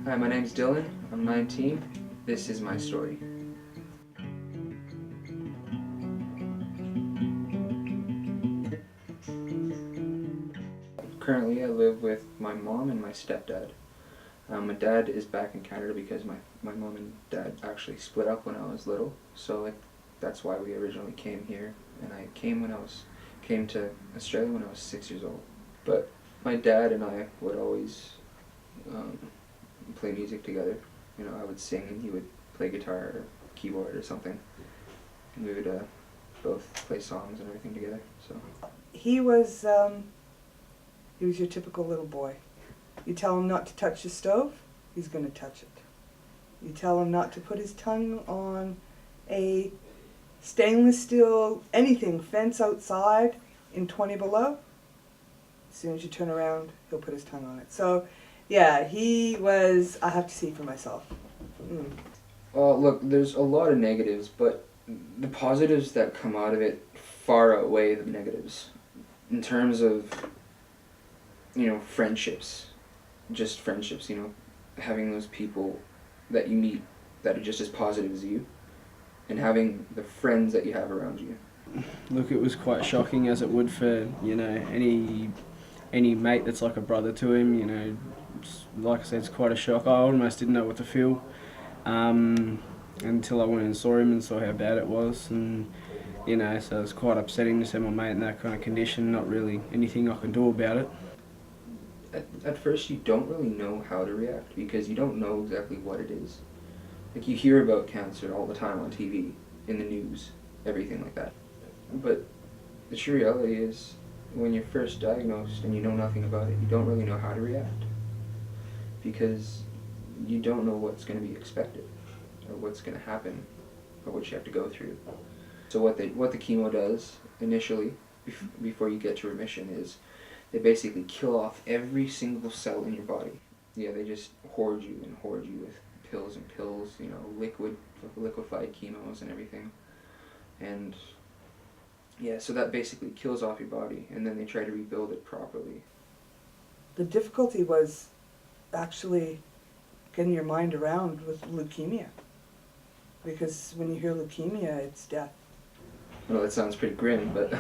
Hi, my name's Dylan. I'm 19. This is my story. Currently, I live with my mom and my stepdad. My dad is back in Canada because my mom and dad actually split up when I was little. So that's why we originally came here. And I came to Australia when I was 6 years old. But my dad and I would always um, play music together. You know, I would sing and he would play guitar or keyboard or something. And we would both play songs and everything together. So He was your typical little boy. You tell him not to touch the stove, he's going to touch it. You tell him not to put his tongue on a stainless steel anything fence outside in 20 below. As soon as you turn around, he'll put his tongue on it. So, yeah, he was. I have to see for myself. Look, there's a lot of negatives, but the positives that come out of it far outweigh the negatives. In terms of, friendships, just friendships, having those people that you meet that are just as positive as you, and having the friends that you have around you. Look, it was quite shocking, as it would for any mate that's like a brother to him. Like I said, it's quite a shock. I almost didn't know what to feel until I went and saw him and saw how bad it was, and so it's quite upsetting to see my mate in that kind of condition. Not really anything I can do about it. At first, you don't really know how to react because you don't know exactly what it is. Like, you hear about cancer all the time on TV, in the news, everything like that. But the true reality is, when you're first diagnosed and you know nothing about it, you don't really know how to react. Because you don't know what's going to be expected, or what's going to happen, or what you have to go through. So what the chemo does, initially, before you get to remission, is they basically kill off every single cell in your body. Yeah, they just hoard you with pills and pills, liquefied chemos and everything. And yeah, so that basically kills off your body, and then they try to rebuild it properly. The difficulty was actually getting your mind around with leukemia. Because when you hear leukemia, it's death. Well, that sounds pretty grim, but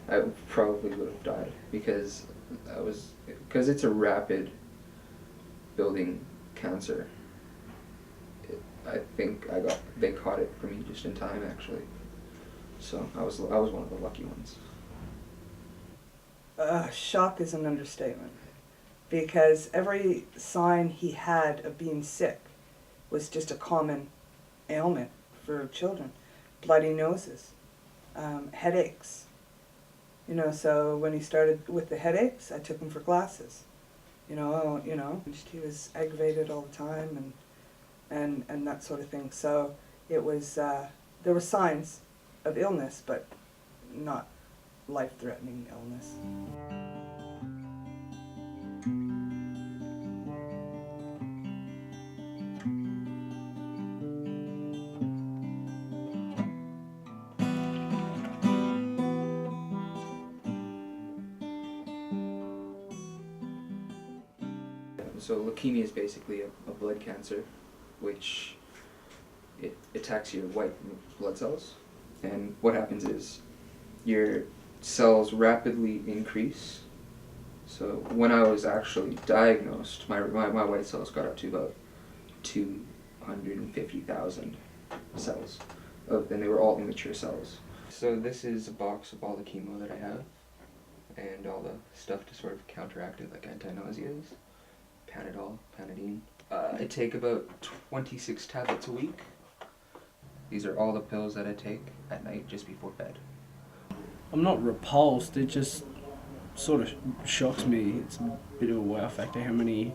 I probably would have died because it's a rapid building cancer. I think they caught it for me just in time, actually. So I was one of the lucky ones. Shock is an understatement, because every sign he had of being sick was just a common ailment for children. Bloody noses, headaches. So when he started with the headaches, I took him for glasses. He was aggravated all the time and that sort of thing. So it was, there were signs of illness, but not life-threatening illness. So leukemia is basically a blood cancer, which it attacks your white blood cells. And what happens is your cells rapidly increase. So when I was actually diagnosed, my white cells got up to about 250,000 cells, and they were all immature cells. So this is a box of all the chemo that I have, and all the stuff to sort of counteract it, like anti-nauseas, Panadol, Panadine. I take about 26 tablets a week. These are all the pills that I take at night just before bed. I'm not repulsed, it just sort of shocks me. It's a bit of a wow factor how many,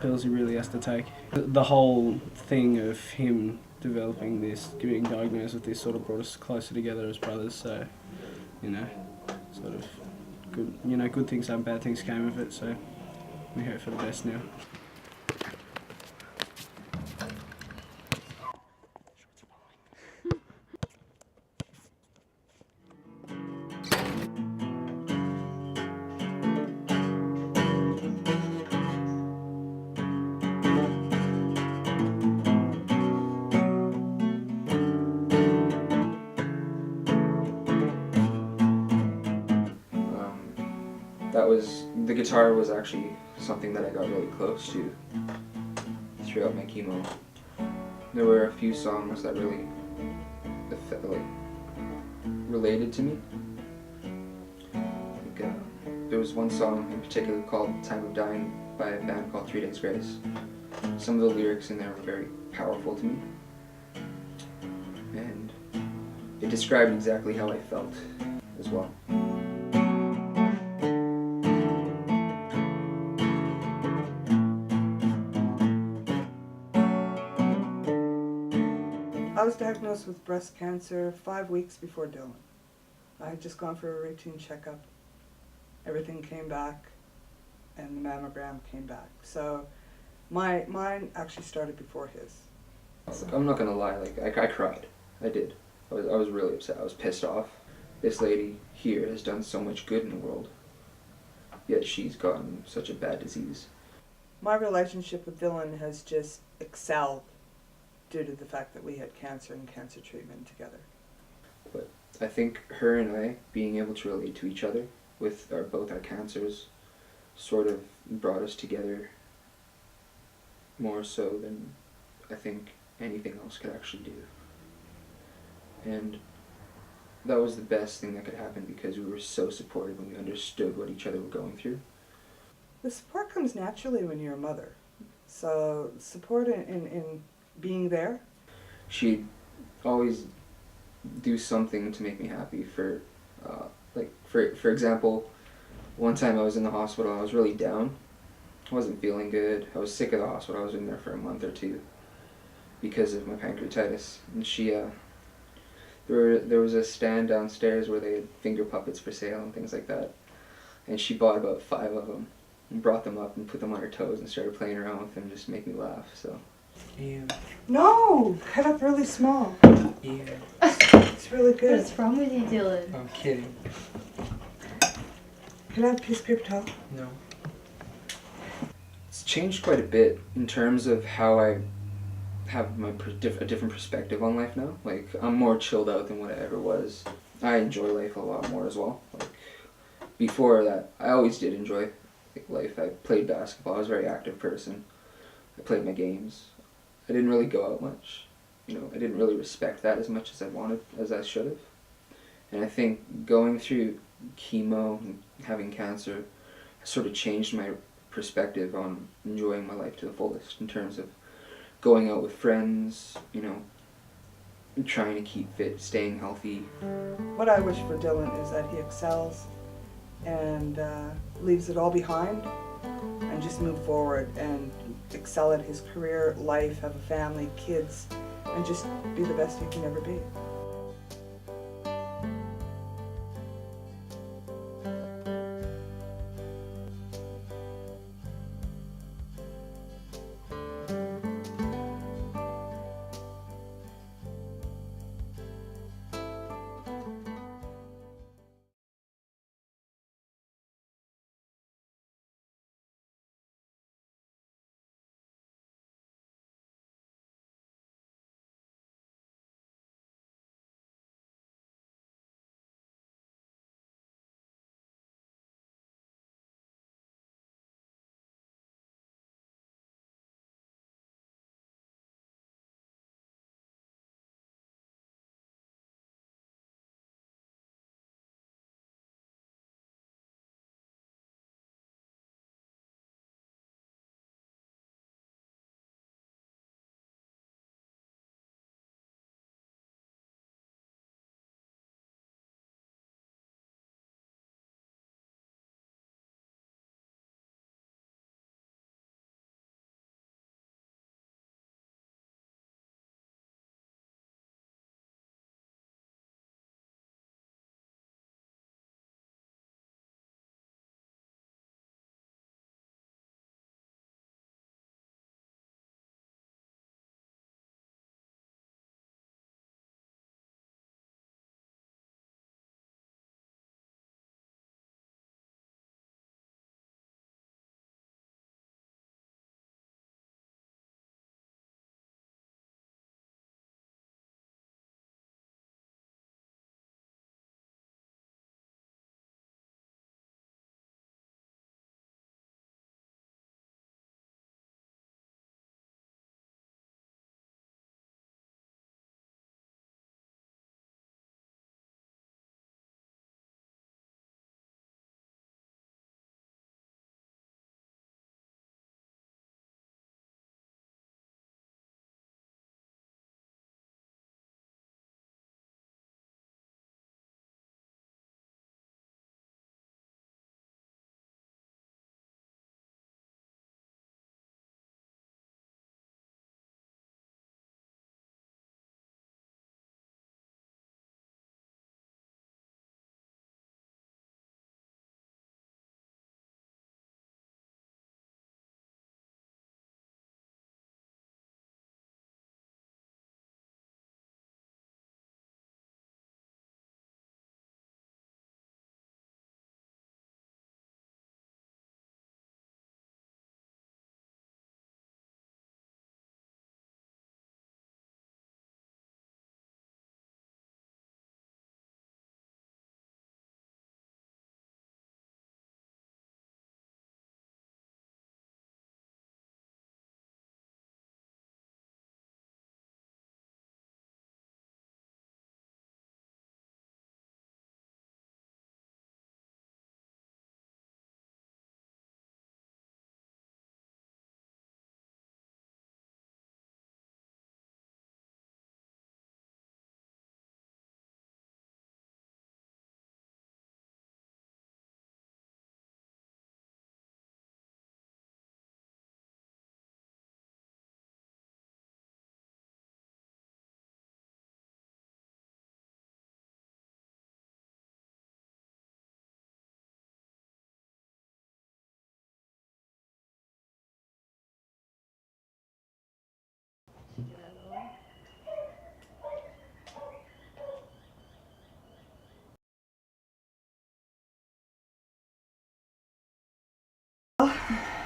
pills he really has to take. The whole thing of him developing this, getting diagnosed with this, sort of brought us closer together as brothers, so, sort of good, good things and bad things came of it, so we hope for the best now. the guitar was actually something that I got really close to throughout my chemo. There were a few songs that really related to me. There was one song in particular called Time of Dying by a band called 3 Days Grace. Some of the lyrics in there were very powerful to me, and it described exactly how I felt as well. I was diagnosed with breast cancer 5 weeks before Dylan. I had just gone for a routine checkup. Everything came back, and the mammogram came back. So mine actually started before his. I'm not gonna lie, I cried. I did. I was really upset. I was pissed off. This lady here has done so much good in the world, yet she's gotten such a bad disease. My relationship with Dylan has just excelled due to the fact that we had cancer and cancer treatment together. But I think her and I being able to relate to each other with both our cancers sort of brought us together more so than I think anything else could actually do. And that was the best thing that could happen because we were so supportive and we understood what each other were going through. The support comes naturally when you're a mother. So support in being there. She'd always do something to make me happy. For example, one time I was in the hospital, I was really down. I wasn't feeling good. I was sick of the hospital. I was in there for a month or two because of my pancreatitis. And she, there was a stand downstairs where they had finger puppets for sale and things like that. And she bought about 5 of them and brought them up and put them on her toes and started playing around with them just to make me laugh. So. Ew. No, cut up really small. Ew. It's really good. What's wrong with you, Dylan? I'm kidding. Can I have a piece of paper towel? No. It's changed quite a bit in terms of how I have a different perspective on life now. Like, I'm more chilled out than what I ever was. I enjoy life a lot more as well. Like, before that, I always did enjoy life. I played basketball. I was a very active person. I played my games. I didn't really go out much. I didn't really respect that as much as I should have. And I think going through chemo and having cancer sort of changed my perspective on enjoying my life to the fullest in terms of going out with friends, trying to keep fit, staying healthy. What I wish for Dylan is that he excels and leaves it all behind and just move forward and excel at his career, life, have a family, kids, and just be the best he can ever be.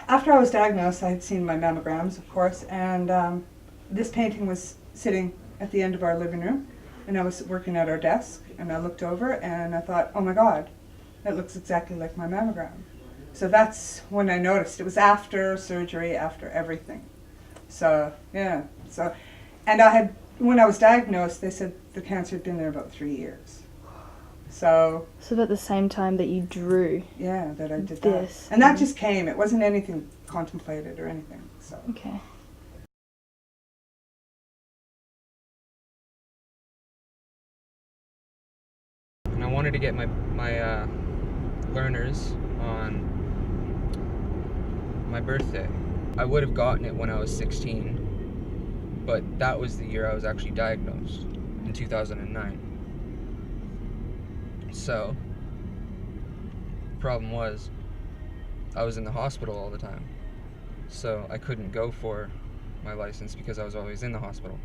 After I was diagnosed, I had seen my mammograms, of course, and this painting was sitting at the end of our living room, and I was working at our desk, and I looked over, and I thought, oh my God, that looks exactly like my mammogram. So that's when I noticed. It was after surgery, after everything. So, yeah. So, and when I was diagnosed, they said the cancer had been there about 3 years. So about the same time that you drew. yeah, that I did This. that. And that just came. It wasn't anything contemplated or anything. So. Okay. And I wanted to get my learners on my birthday. I would have gotten it when I was 16, but that was the year I was actually diagnosed, in 2009. So, the problem was, I was in the hospital all the time. So I couldn't go for my license because I was always in the hospital.